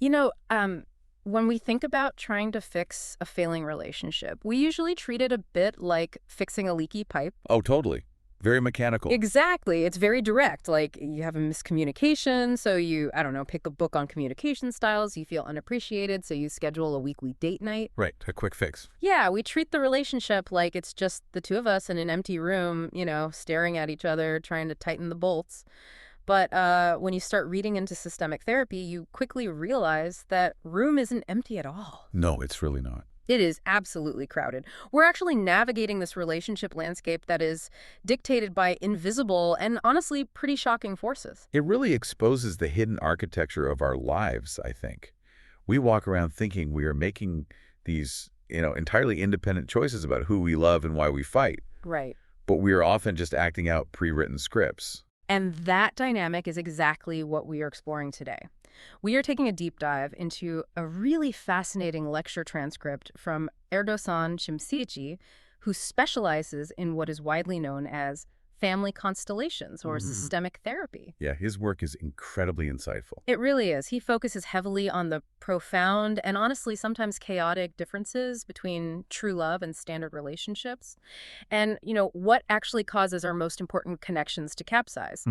You know, when we think about trying to fix a failing relationship, we usually treat it a bit like fixing a leaky pipe. Oh, totally. Very mechanical. Exactly. It's very direct. Like you have a miscommunication, so you, I don't know, pick a book on communication styles. You feel unappreciated, so you schedule a weekly date night. Right, a quick fix. Yeah, we treat the relationship like it's just the two of us in an empty room, staring at each other, trying to tighten the bolts. But when you start reading into systemic therapy, you quickly realize that room isn't empty at all. No, it's really not. It is absolutely crowded. We're actually navigating this relationship landscape that is dictated by invisible and honestly pretty shocking forces. It really exposes the hidden architecture of our lives, I think. We walk around thinking we are making these, entirely independent choices about who we love and why we fight. Right. But we are often just acting out pre-written scripts. And that dynamic is exactly what we are exploring today. We are taking a deep dive into a really fascinating lecture transcript from Erdoğan Şemsiyeci, who specializes in what is widely known as family constellations or systemic therapy. Yeah, his work is incredibly insightful. It really is. He focuses heavily on the profound and honestly sometimes chaotic differences between true love and standard relationships. And, what actually causes our most important connections to capsize.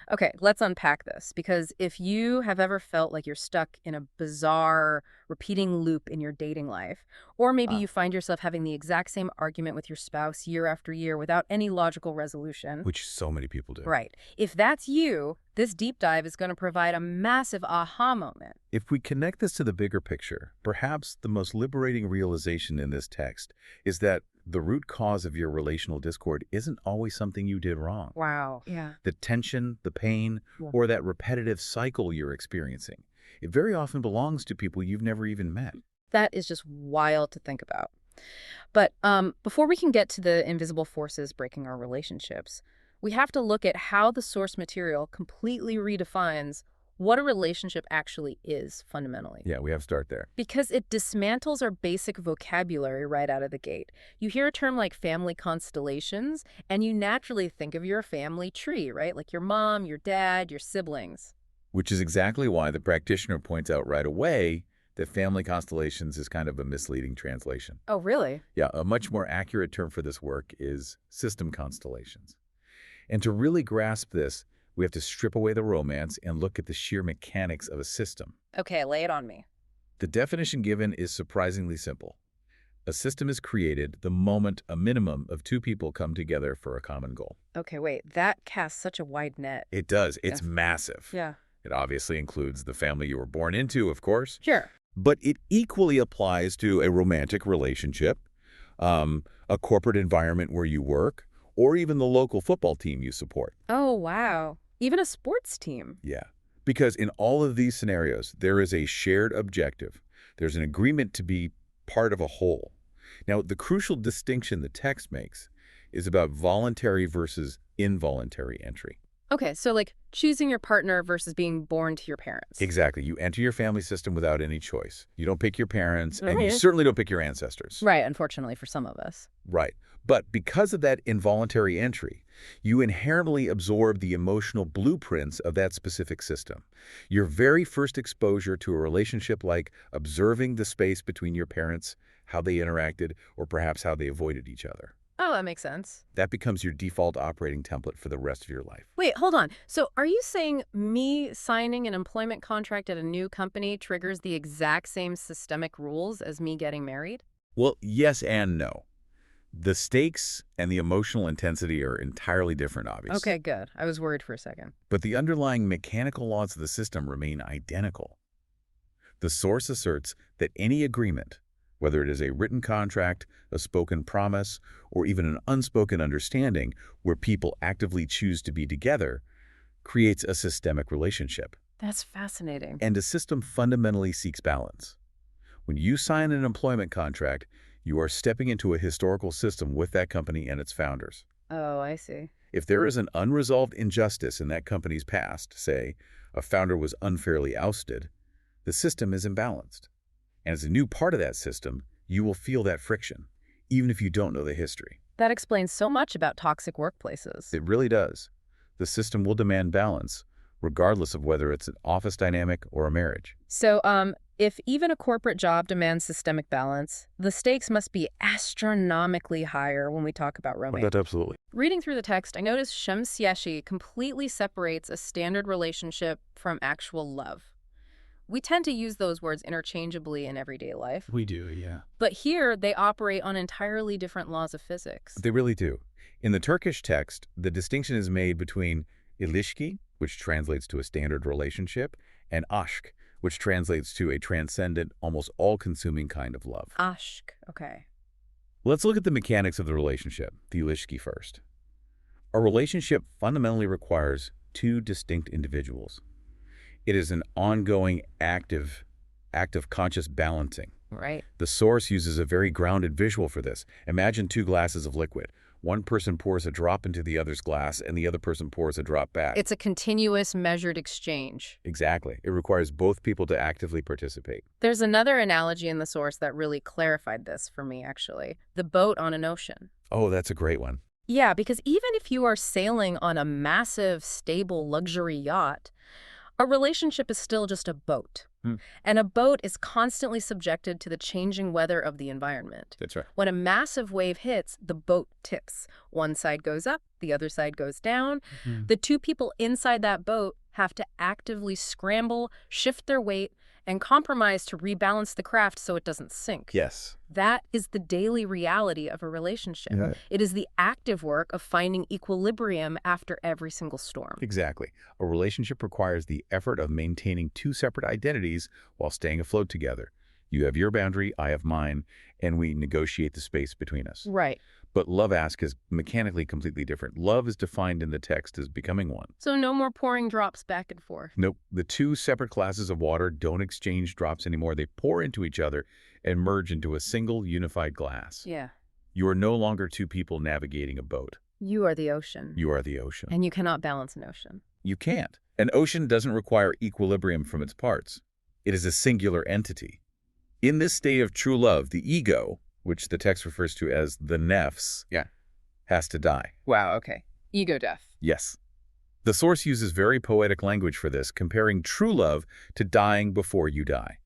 Okay, let's unpack this, because if you have ever felt like you're stuck in a bizarre, repeating loop in your dating life, or maybe you find yourself having the exact same argument with your spouse year after year without any logical resolution. Which so many people do. Right. If that's you, this deep dive is going to provide a massive aha moment. If we connect this to the bigger picture, perhaps the most liberating realization in this text is that the root cause of your relational discord isn't always something you did wrong. Wow. Yeah. The tension, the pain, or that repetitive cycle you're experiencing, it very often belongs to people you've never even met. That is just wild to think about. But before we can get to the invisible forces breaking our relationships, we have to look at how the source material completely redefines what a relationship actually is fundamentally. Yeah, we have to start there. Because it dismantles our basic vocabulary right out of the gate. You hear a term like family constellations, and you naturally think of your family tree, right? Like your mom, your dad, your siblings. Which is exactly why the practitioner points out right away that family constellations is kind of a misleading translation. Oh, really? Yeah, a much more accurate term for this work is system constellations. And to really grasp this, we have to strip away the romance and look at the sheer mechanics of a system. Okay, lay it on me. The definition given is surprisingly simple. A system is created the moment a minimum of two people come together for a common goal. Okay, wait, that casts such a wide net. It does. It's massive. Yeah. It obviously includes the family you were born into, of course. Sure. But it equally applies to a romantic relationship, a corporate environment where you work, or even the local football team you support. Oh, wow. Even a sports team. Yeah, because in all of these scenarios, there is a shared objective. There's an agreement to be part of a whole. Now, the crucial distinction the text makes is about voluntary versus involuntary entry. Okay, so like choosing your partner versus being born to your parents. Exactly. You enter your family system without any choice. You don't pick your parents, and you certainly don't pick your ancestors. Right, unfortunately for some of us. Right. But because of that involuntary entry, you inherently absorb the emotional blueprints of that specific system. Your very first exposure to a relationship, like observing the space between your parents, how they interacted, or perhaps how they avoided each other. Oh, that makes sense. That becomes your default operating template for the rest of your life. Wait, hold on. So are you saying me signing an employment contract at a new company triggers the exact same systemic rules as me getting married? Well, yes and no. The stakes and the emotional intensity are entirely different, obviously. Okay, good. I was worried for a second. But the underlying mechanical laws of the system remain identical. The source asserts that any agreement, whether it is a written contract, a spoken promise, or even an unspoken understanding where people actively choose to be together, creates a systemic relationship. That's fascinating. And a system fundamentally seeks balance. When you sign an employment contract, you are stepping into a historical system with that company and its founders. Oh, I see. If there is an unresolved injustice in that company's past, say, a founder was unfairly ousted, the system is imbalanced. And as a new part of that system, you will feel that friction, even if you don't know the history. That explains so much about toxic workplaces. It really does. The system will demand balance, regardless of whether it's an office dynamic or a marriage. So, if even a corporate job demands systemic balance, the stakes must be astronomically higher when we talk about romance. That's absolutely. Reading through the text, I noticed Şemsiyeci completely separates a standard relationship from actual love. We tend to use those words interchangeably in everyday life. We do, yeah. But here, they operate on entirely different laws of physics. They really do. In the Turkish text, the distinction is made between ilişki, which translates to a standard relationship, and aşk, which translates to a transcendent, almost all-consuming kind of love. Aşk, okay. Let's look at the mechanics of the relationship, the ilişki first. A relationship fundamentally requires two distinct individuals. It is an ongoing, active conscious balancing. Right. The source uses a very grounded visual for this. Imagine two glasses of liquid. One person pours a drop into the other's glass, and the other person pours a drop back. It's a continuous, measured exchange. Exactly. It requires both people to actively participate. There's another analogy in the source that really clarified this for me, actually. The boat on an ocean. Oh, that's a great one. Yeah, because even if you are sailing on a massive, stable, luxury yacht, a relationship is still just a boat. And a boat is constantly subjected to the changing weather of the environment. That's right. When a massive wave hits, the boat tips. One side goes up, the other side goes down. The two people inside that boat have to actively scramble, shift their weight, and compromise to rebalance the craft so it doesn't sink. Yes. That is the daily reality of a relationship. Yeah. It is the active work of finding equilibrium after every single storm. Exactly. A relationship requires the effort of maintaining two separate identities while staying afloat together. You have your boundary, I have mine, and we negotiate the space between us. Right. But love ask is mechanically completely different. Love is defined in the text as becoming one. So no more pouring drops back and forth. Nope. The two separate classes of water don't exchange drops anymore. They pour into each other and merge into a single unified glass. Yeah. You are no longer two people navigating a boat. You are the ocean. You are the ocean. And you cannot balance an ocean. You can't. An ocean doesn't require equilibrium from its parts. It is a singular entity. In this state of true love, the ego, which the text refers to as the nefs, has to die. Wow, okay. Ego death. Yes. The source uses very poetic language for this, comparing true love to dying before you die,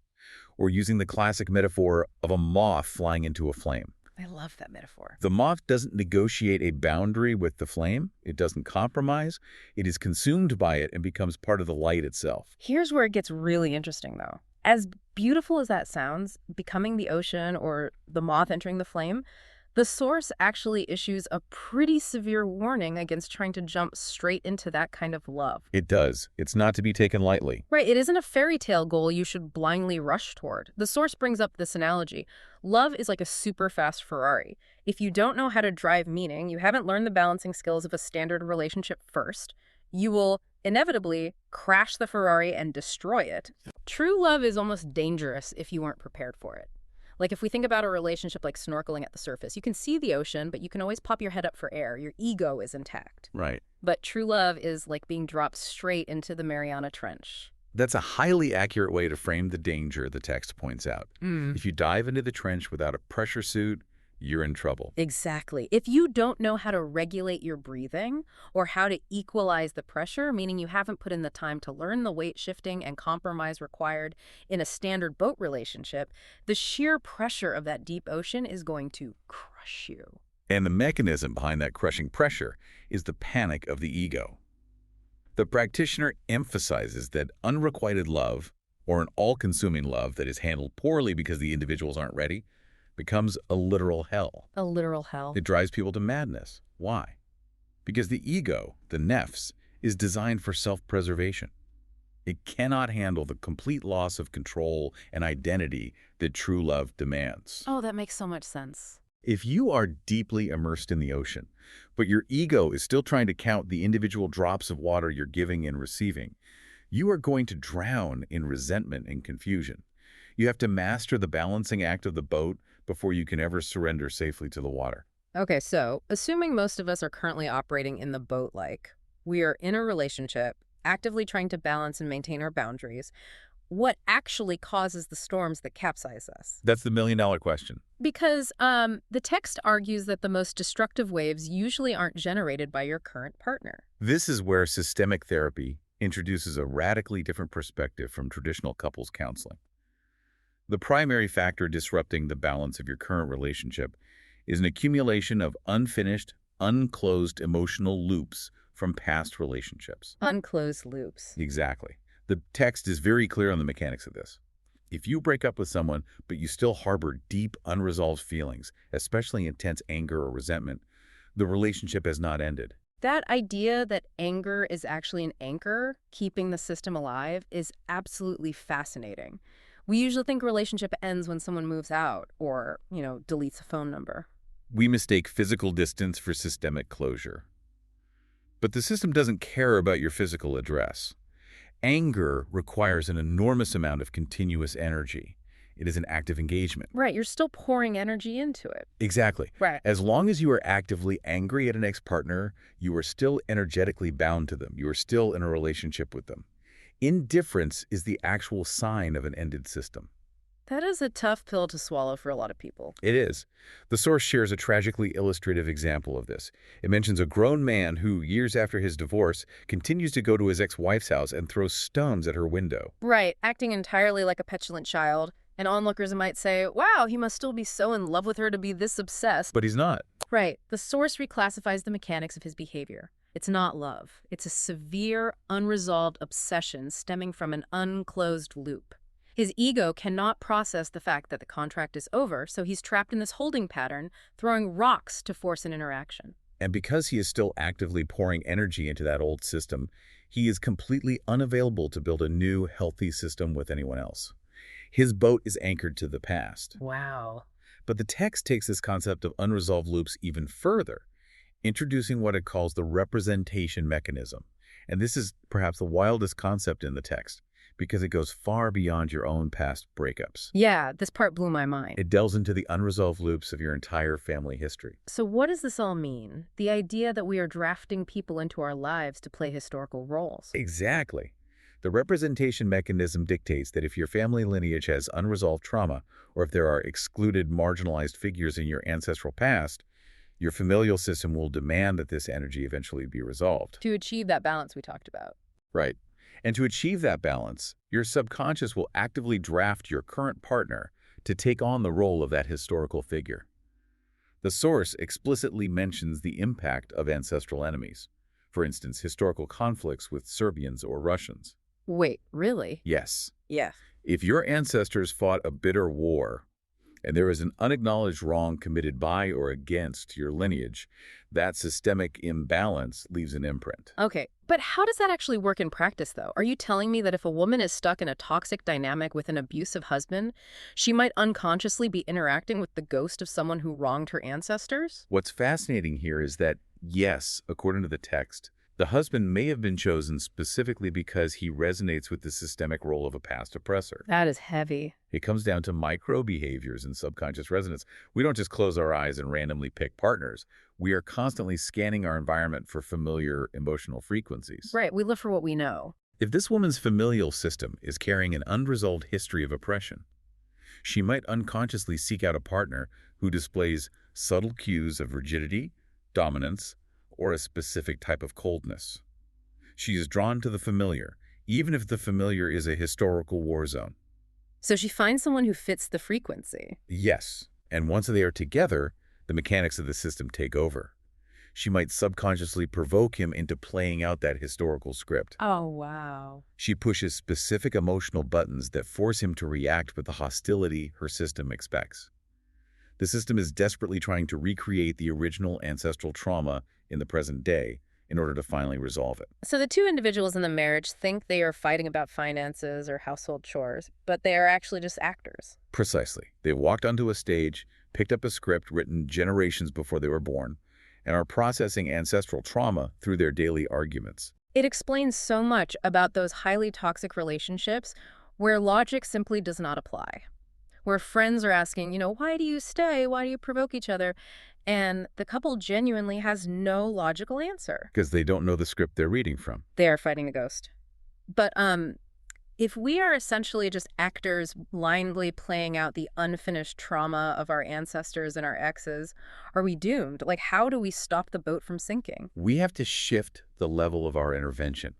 or using the classic metaphor of a moth flying into a flame. I love that metaphor. The moth doesn't negotiate a boundary with the flame. It doesn't compromise. It is consumed by it and becomes part of the light itself. Here's where it gets really interesting, though. As beautiful as that sounds, becoming the ocean or the moth entering the flame, the source actually issues a pretty severe warning against trying to jump straight into that kind of love. It does. It's not to be taken lightly. Right, it isn't a fairy tale goal you should blindly rush toward. The source brings up this analogy. Love is like a super fast Ferrari. If you don't know how to drive meaning, you haven't learned the balancing skills of a standard relationship first, you will inevitably crash the Ferrari and destroy it. True love is almost dangerous if you weren't prepared for it. Like if we think about a relationship like snorkeling at the surface, you can see the ocean, but you can always pop your head up for air. Your ego is intact. Right. But true love is like being dropped straight into the Mariana Trench. That's a highly accurate way to frame the danger the text points out. If you dive into the trench without a pressure suit, you're in trouble. Exactly. If you don't know how to regulate your breathing or how to equalize the pressure, meaning you haven't put in the time to learn the weight shifting and compromise required in a standard boat relationship, the sheer pressure of that deep ocean is going to crush you. And the mechanism behind that crushing pressure is the panic of the ego. The practitioner emphasizes that unrequited love, or an all-consuming love that is handled poorly because the individuals aren't ready, becomes a literal hell. A literal hell. It drives people to madness. Why? Because the ego, the nefs, is designed for self-preservation. It cannot handle the complete loss of control and identity that true love demands. Oh, that makes so much sense. If you are deeply immersed in the ocean, but your ego is still trying to count the individual drops of water you're giving and receiving, you are going to drown in resentment and confusion. You have to master the balancing act of the boat before you can ever surrender safely to the water. Okay, so assuming most of us are currently operating in the boat-like, we are in a relationship, actively trying to balance and maintain our boundaries, what actually causes the storms that capsize us? That's the million-dollar question. Because the text argues that the most destructive waves usually aren't generated by your current partner. This is where systemic therapy, introduces a radically different perspective from traditional couples counseling. The primary factor disrupting the balance of your current relationship is an accumulation of unfinished, unclosed emotional loops from past relationships. Unclosed loops. Exactly. The text is very clear on the mechanics of this. If you break up with someone, but you still harbor deep, unresolved feelings, especially intense anger or resentment, the relationship has not ended. That idea that anger is actually an anchor keeping the system alive is absolutely fascinating. We usually think a relationship ends when someone moves out or, deletes a phone number. We mistake physical distance for systemic closure. But the system doesn't care about your physical address. Anger requires an enormous amount of continuous energy. It is an active engagement. Right, you're still pouring energy into it. Exactly. Right. As long as you are actively angry at an ex-partner, you are still energetically bound to them. You are still in a relationship with them. Indifference is the actual sign of an ended system. That is a tough pill to swallow for a lot of people. It is. The source shares a tragically illustrative example of this. It mentions a grown man who, years after his divorce, continues to go to his ex-wife's house and throw stones at her window. Right, acting entirely like a petulant child. And onlookers might say, wow, he must still be so in love with her to be this obsessed. But he's not. Right, the source reclassifies the mechanics of his behavior. It's not love. It's a severe, unresolved obsession stemming from an unclosed loop. His ego cannot process the fact that the contract is over, so he's trapped in this holding pattern, throwing rocks to force an interaction. And because he is still actively pouring energy into that old system, he is completely unavailable to build a new, healthy system with anyone else. His boat is anchored to the past. Wow. But the text takes this concept of unresolved loops even further, introducing what it calls the representation mechanism. And this is perhaps the wildest concept in the text, because it goes far beyond your own past breakups. Yeah, this part blew my mind. It delves into the unresolved loops of your entire family history. So what does this all mean? The idea that we are drafting people into our lives to play historical roles. Exactly. The representation mechanism dictates that if your family lineage has unresolved trauma, or if there are excluded, marginalized figures in your ancestral past, your familial system will demand that this energy eventually be resolved. To achieve that balance we talked about. Right. And to achieve that balance, your subconscious will actively draft your current partner to take on the role of that historical figure. The source explicitly mentions the impact of ancestral enemies. For instance, historical conflicts with Serbians or Russians. Wait, really? Yes. Yeah. If your ancestors fought a bitter war, and there is an unacknowledged wrong committed by or against your lineage, that systemic imbalance leaves an imprint. Okay, but how does that actually work in practice, though? Are you telling me that if a woman is stuck in a toxic dynamic with an abusive husband, she might unconsciously be interacting with the ghost of someone who wronged her ancestors? What's fascinating here is that, yes, according to the text, the husband may have been chosen specifically because he resonates with the systemic role of a past oppressor. That is heavy. It comes down to micro behaviors and subconscious resonance. We don't just close our eyes and randomly pick partners. We are constantly scanning our environment for familiar emotional frequencies. Right, we live for what we know. If this woman's familial system is carrying an unresolved history of oppression, she might unconsciously seek out a partner who displays subtle cues of rigidity, dominance, or a specific type of coldness. She is drawn to the familiar, even if the familiar is a historical war zone. So she finds someone who fits the frequency. Yes, and once they are together, the mechanics of the system take over. She might subconsciously provoke him into playing out that historical script. Oh, wow. She pushes specific emotional buttons that force him to react with the hostility her system expects. The system is desperately trying to recreate the original ancestral trauma in the present day in order to finally resolve it. So the two individuals in the marriage think they are fighting about finances or household chores, but they are actually just actors. Precisely. They've walked onto a stage, picked up a script written generations before they were born, and are processing ancestral trauma through their daily arguments. It explains so much about those highly toxic relationships where logic simply does not apply. Where friends are asking, why do you stay? Why do you provoke each other? And the couple genuinely has no logical answer. Because they don't know the script they're reading from. They are fighting a ghost. But if we are essentially just actors blindly playing out the unfinished trauma of our ancestors and our exes, are we doomed? Like, how do we stop the boat from sinking? We have to shift the level of our intervention.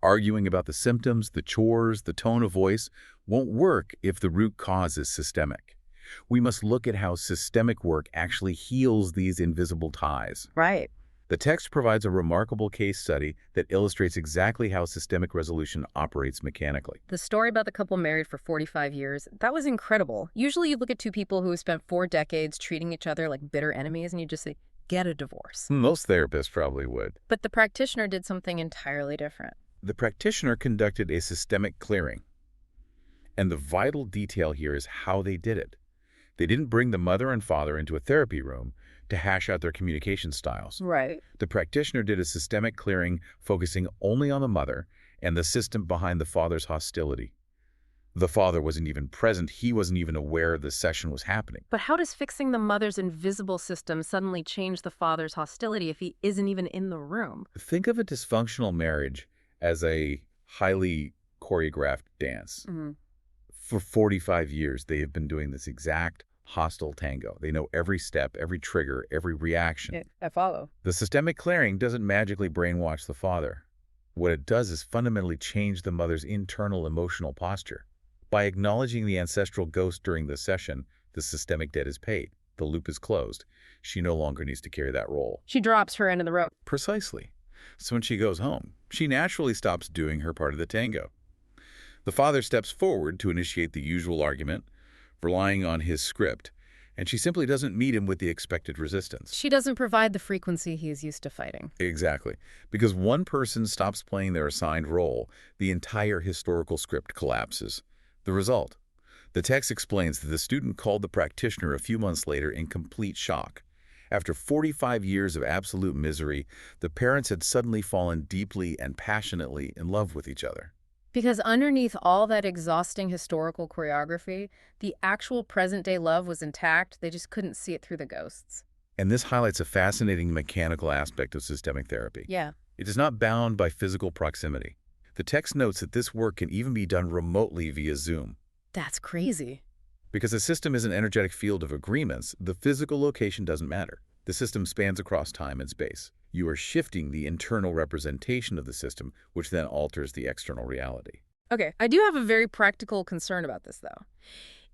Arguing about the symptoms, the chores, the tone of voice won't work if the root cause is systemic. We must look at how systemic work actually heals these invisible ties. Right. The text provides a remarkable case study that illustrates exactly how systemic resolution operates mechanically. The story about the couple married for 45 years, that was incredible. Usually you look at two people who have spent 4 decades treating each other like bitter enemies and you just say, get a divorce. Most therapists probably would. But the practitioner did something entirely different. The practitioner conducted a systemic clearing. And the vital detail here is how they did it. They didn't bring the mother and father into a therapy room to hash out their communication styles. Right. The practitioner did a systemic clearing focusing only on the mother and the system behind the father's hostility. The father wasn't even present. He wasn't even aware the session was happening. But how does fixing the mother's invisible system suddenly change the father's hostility if he isn't even in the room? Think of a dysfunctional marriage as a highly choreographed dance. Mm-hmm. For 45 years, they have been doing this exact hostile tango. They know every step, every trigger, every reaction. I follow. The systemic clearing doesn't magically brainwash the father. What it does is fundamentally change the mother's internal emotional posture. By acknowledging the ancestral ghost during the session, the systemic debt is paid. The loop is closed. She no longer needs to carry that role. She drops her end of the rope. Precisely. So when she goes home, she naturally stops doing her part of the tango. The father steps forward to initiate the usual argument, relying on his script, and she simply doesn't meet him with the expected resistance. She doesn't provide the frequency he is used to fighting. Exactly. Because one person stops playing their assigned role, the entire historical script collapses. The result? The text explains that the student called the practitioner a few months later in complete shock. After 45 years of absolute misery, the parents had suddenly fallen deeply and passionately in love with each other. Because underneath all that exhausting historical choreography, the actual present-day love was intact. They just couldn't see it through the ghosts. And this highlights a fascinating mechanical aspect of systemic therapy. Yeah. It is not bound by physical proximity. The text notes that this work can even be done remotely via Zoom. That's crazy. Because a system is an energetic field of agreements, the physical location doesn't matter. The system spans across time and space. You are shifting the internal representation of the system, which then alters the external reality. Okay, I do have a very practical concern about this, though.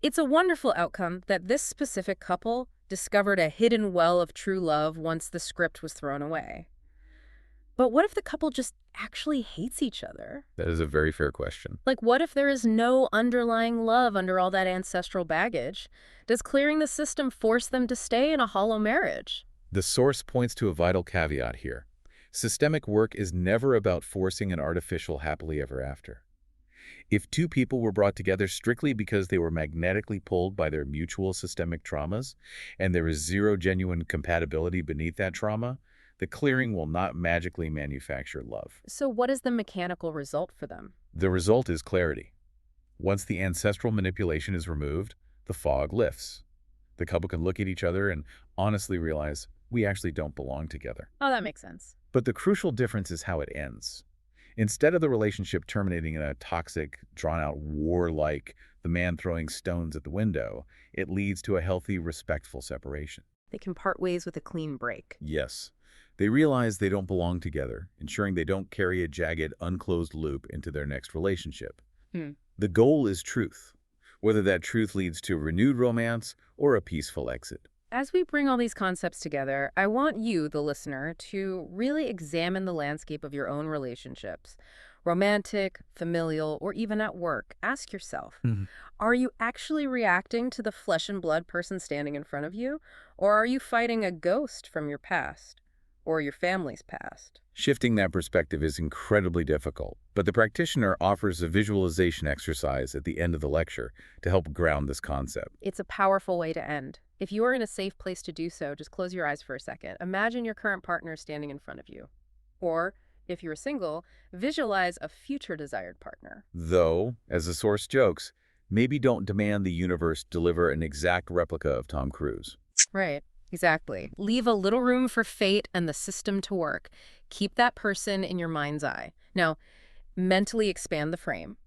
It's a wonderful outcome that this specific couple discovered a hidden well of true love once the script was thrown away. But what if the couple just actually hates each other? That is a very fair question. Like, what if there is no underlying love under all that ancestral baggage? Does clearing the system force them to stay in a hollow marriage? The source points to a vital caveat here. Systemic work is never about forcing an artificial happily ever after. If two people were brought together strictly because they were magnetically pulled by their mutual systemic traumas, and there is zero genuine compatibility beneath that trauma, the clearing will not magically manufacture love. So what is the mechanical result for them? The result is clarity. Once the ancestral manipulation is removed, the fog lifts. The couple can look at each other and honestly realize we actually don't belong together. Oh, that makes sense. But the crucial difference is how it ends. Instead of the relationship terminating in a toxic, drawn-out war like the man throwing stones at the window, it leads to a healthy, respectful separation. They can part ways with a clean break. Yes. They realize they don't belong together, ensuring they don't carry a jagged, unclosed loop into their next relationship. The goal is truth, whether that truth leads to renewed romance or a peaceful exit. As we bring all these concepts together, I want you, the listener, to really examine the landscape of your own relationships. Romantic, familial, or even at work. Ask yourself, are you actually reacting to the flesh and blood person standing in front of you? Or are you fighting a ghost from your past? Or your family's past? Shifting that perspective is incredibly difficult, but the practitioner offers a visualization exercise at the end of the lecture to help ground this concept. It's a powerful way to end. If you are in a safe place to do so, just close your eyes for a second. Imagine your current partner standing in front of you. Or, if you're single, visualize a future desired partner. Though, as the source jokes, maybe don't demand the universe deliver an exact replica of Tom Cruise. Right. Exactly. Leave a little room for fate and the system to work. Keep that person in your mind's eye. Now, mentally expand the frame.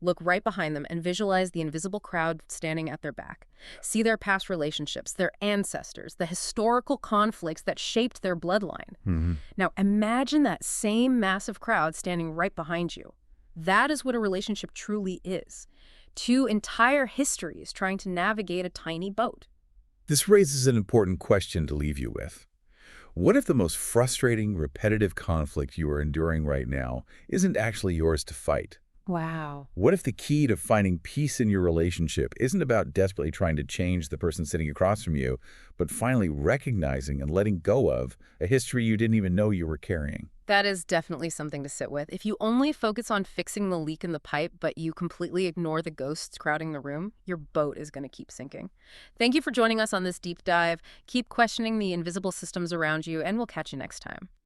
Look right behind them and visualize the invisible crowd standing at their back. See their past relationships, their ancestors, the historical conflicts that shaped their bloodline. Hmm. Now, imagine that same massive crowd standing right behind you. That is what a relationship truly is. Two entire histories trying to navigate a tiny boat. This raises an important question to leave you with. What if the most frustrating, repetitive conflict you are enduring right now isn't actually yours to fight? Wow. What if the key to finding peace in your relationship isn't about desperately trying to change the person sitting across from you, but finally recognizing and letting go of a history you didn't even know you were carrying? That is definitely something to sit with. If you only focus on fixing the leak in the pipe, but you completely ignore the ghosts crowding the room, your boat is going to keep sinking. Thank you for joining us on this deep dive. Keep questioning the invisible systems around you, and we'll catch you next time.